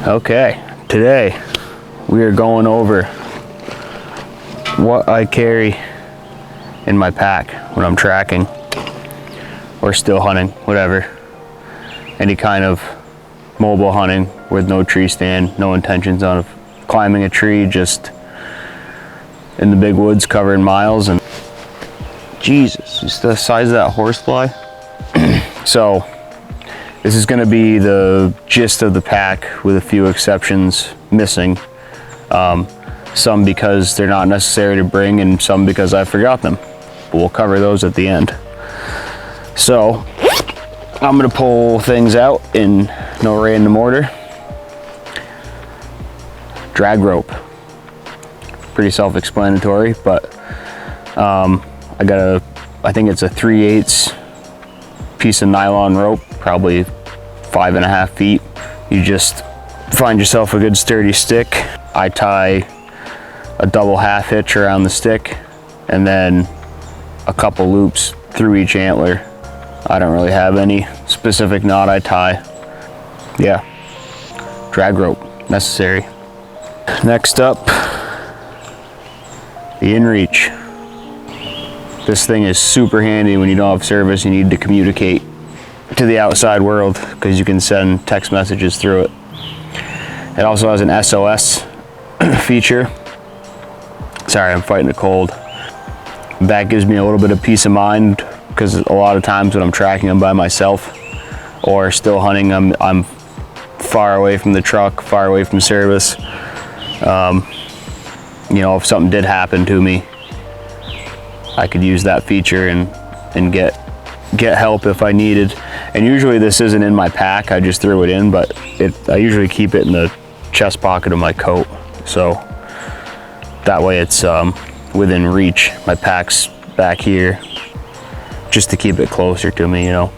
Okay, today we are going over what I carry in my pack when I'm tracking or still hunting, whatever. Any kind of mobile hunting with no tree stand, no intentions of climbing a tree, just in the big woods covering miles. And Jesus, it's the size of that horsefly. So this is going to be the gist of the pack with a few exceptions missing. Some because they're not necessary to bring and some because I forgot them. But we'll cover those at the end. So I'm going to pull things out in no random order. Drag rope. Pretty self-explanatory, but I think it's a 3/8 piece of nylon rope, probably 5.5 feet. You just find yourself a good sturdy stick. I tie a double half hitch around the stick and then a couple loops through each antler. I don't really have any specific knot I tie. Yeah, drag rope, necessary. Next up, the inReach. This thing is super handy when you don't have service, you need to communicate to the outside world because you can send text messages through it. It also has an SOS feature. Sorry, I'm fighting a cold. That gives me a little bit of peace of mind because a lot of times when I'm tracking them by myself or still hunting, I'm far away from the truck, far away from service. You know, if something did happen to me, I could use that feature and get help if I needed. And usually this isn't in my pack, I just threw it in, but I usually keep it in the chest pocket of my coat. So that way it's within reach. My pack's back here just to keep it closer to me, you know.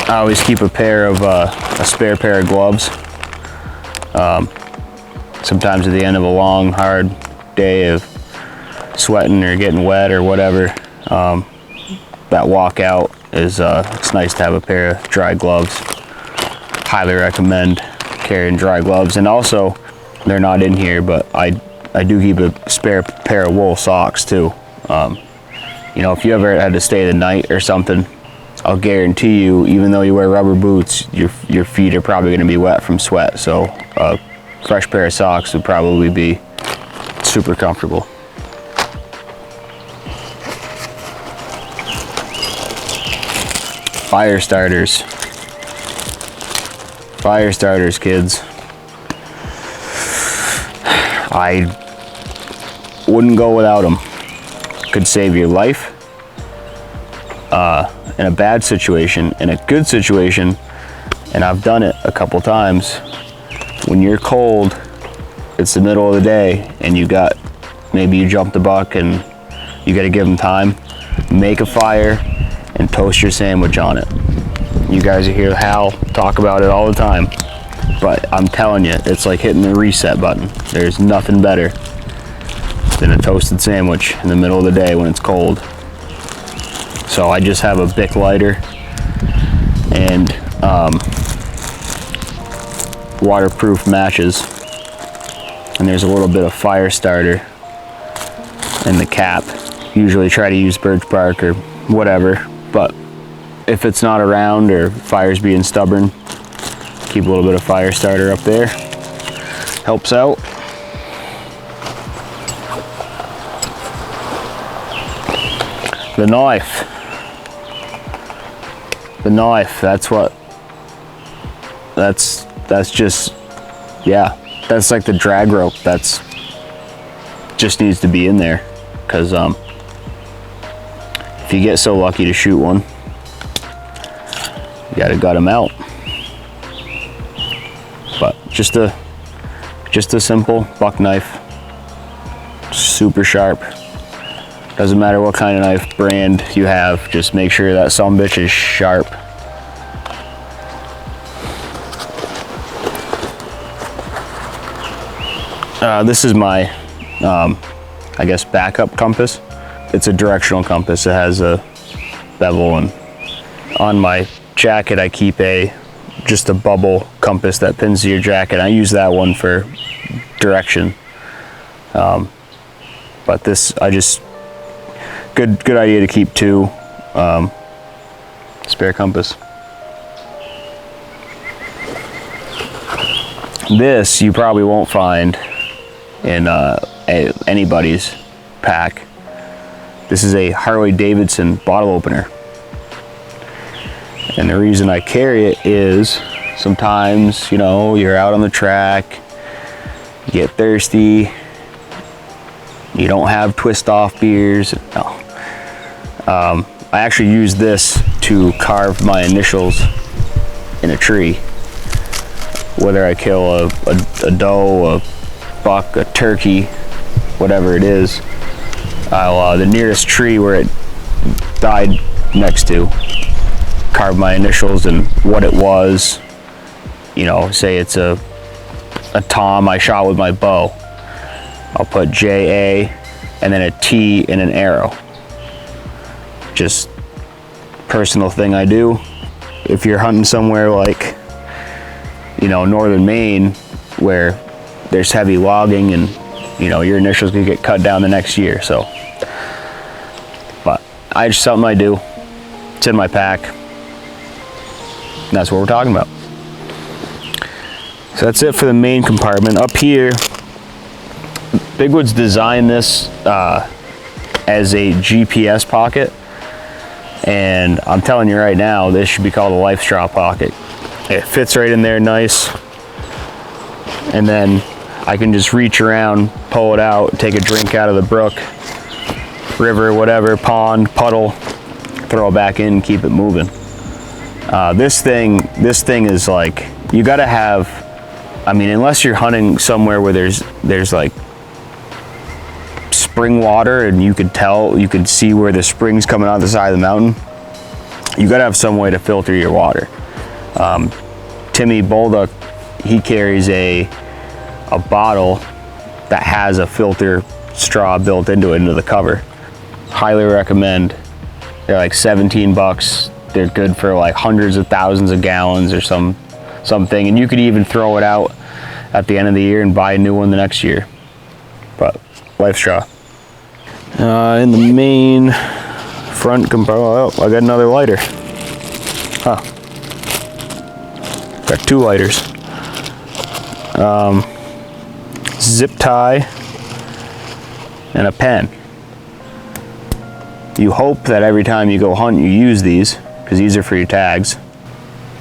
I always keep a spare pair of gloves. Sometimes at the end of a long, hard day of sweating or getting wet or whatever, that walkout is, it's nice to have a pair of dry gloves. Highly recommend carrying dry gloves. And also, they're not in here, but I do keep a spare pair of wool socks too. You know, if you ever had to stay the night or something, I'll guarantee you, even though you wear rubber boots, your feet are probably going to be wet from sweat. So a fresh pair of socks would probably be super comfortable. Fire starters. Fire starters, kids. I wouldn't go without them. Could save your life. In a bad situation, in a good situation, and I've done it a couple times, when you're cold, it's the middle of the day, and maybe you jumped the buck and you gotta give them time, make a fire and toast your sandwich on it. You guys hear Hal talk about it all the time, but I'm telling you, it's like hitting the reset button. There's nothing better than a toasted sandwich in the middle of the day when it's cold. So I just have a Bic lighter and waterproof matches, and there's a little bit of fire starter in the cap. Usually try to use birch bark or whatever, but if it's not around or fire's being stubborn, keep a little bit of fire starter up there. Helps out. The knife. The knife, that's just, yeah, that's like the drag rope. That's just needs to be in there because if you get so lucky to shoot one, you gotta gut them out. But just a simple buck knife, super sharp. Doesn't matter what kind of knife brand you have, just make sure that sumbitch is sharp. This is my, I guess, backup compass. It's a directional compass. It has a bevel and on my jacket, I keep just a bubble compass that pins to your jacket. I use that one for direction. But this, good idea to keep two spare compass. This you probably won't find in anybody's pack. This is a Harley-Davidson bottle opener. And the reason I carry it is sometimes, you know, you're out on the track, you get thirsty, you don't have twist off beers. No. I actually use this to carve my initials in a tree. Whether I kill a doe, a buck, a turkey, whatever it is, I'll the nearest tree where it died next to, carve my initials and what it was. You know, say it's a tom I shot with my bow, I'll put JA and then a T and an arrow. Just personal thing I do. If you're hunting somewhere like, you know, northern Maine, where there's heavy logging and, you know, your initials could get cut down the next year. So, but it's something I do. It's in my pack. And that's what we're talking about. So that's it for the main compartment. Up here, Bigwood's designed this as a GPS pocket. And I'm telling you right now, this should be called a life straw pocket. It fits right in there nice, and then I can just reach around, pull it out, take a drink out of the brook, river, whatever, pond, puddle, throw it back in, keep it moving. This thing is like, you gotta have, I mean, unless you're hunting somewhere where there's like spring water and you could see where the spring's coming out the side of the mountain, you gotta have some way to filter your water. Timmy Bolduck, he carries a bottle that has a filter straw built into the cover. Highly recommend. They're like 17 bucks. They're good for like hundreds of thousands of gallons or something, and you could even throw it out at the end of the year and buy a new one the next year. But life straw. In the main front compartment, oh, I got another lighter. Huh. Got two lighters. Zip tie and a pen. You hope that every time you go hunt you use these, because these are for your tags.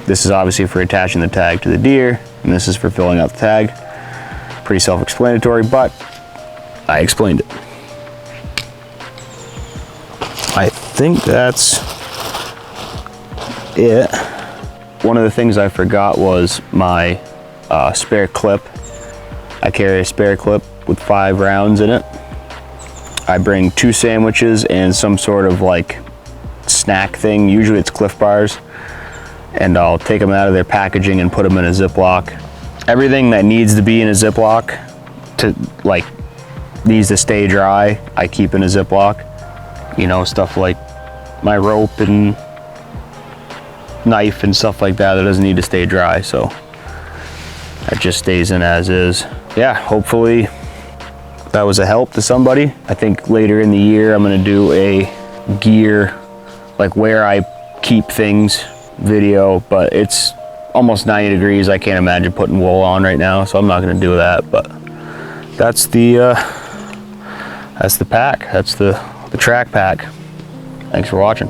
This is obviously for attaching the tag to the deer, and this is for filling out the tag. Pretty self-explanatory, but I explained it. I think that's it. One of the things I forgot was my spare clip. I carry a spare clip with 5 rounds in it. I bring 2 sandwiches and some sort of like snack thing. Usually it's Cliff Bars. And I'll take them out of their packaging and put them in a Ziploc. Everything that needs to be in a Ziploc needs to stay dry, I keep in a Ziploc. You know, stuff like my rope and knife and stuff like that doesn't need to stay dry, so that just stays in as is. Yeah, hopefully that was a help to somebody. I think later in the year I'm gonna do a gear, like where I keep things video, but it's almost 90 degrees. I can't imagine putting wool on right now, so I'm not gonna do that. But that's the pack. That's the track pack. Thanks for watching.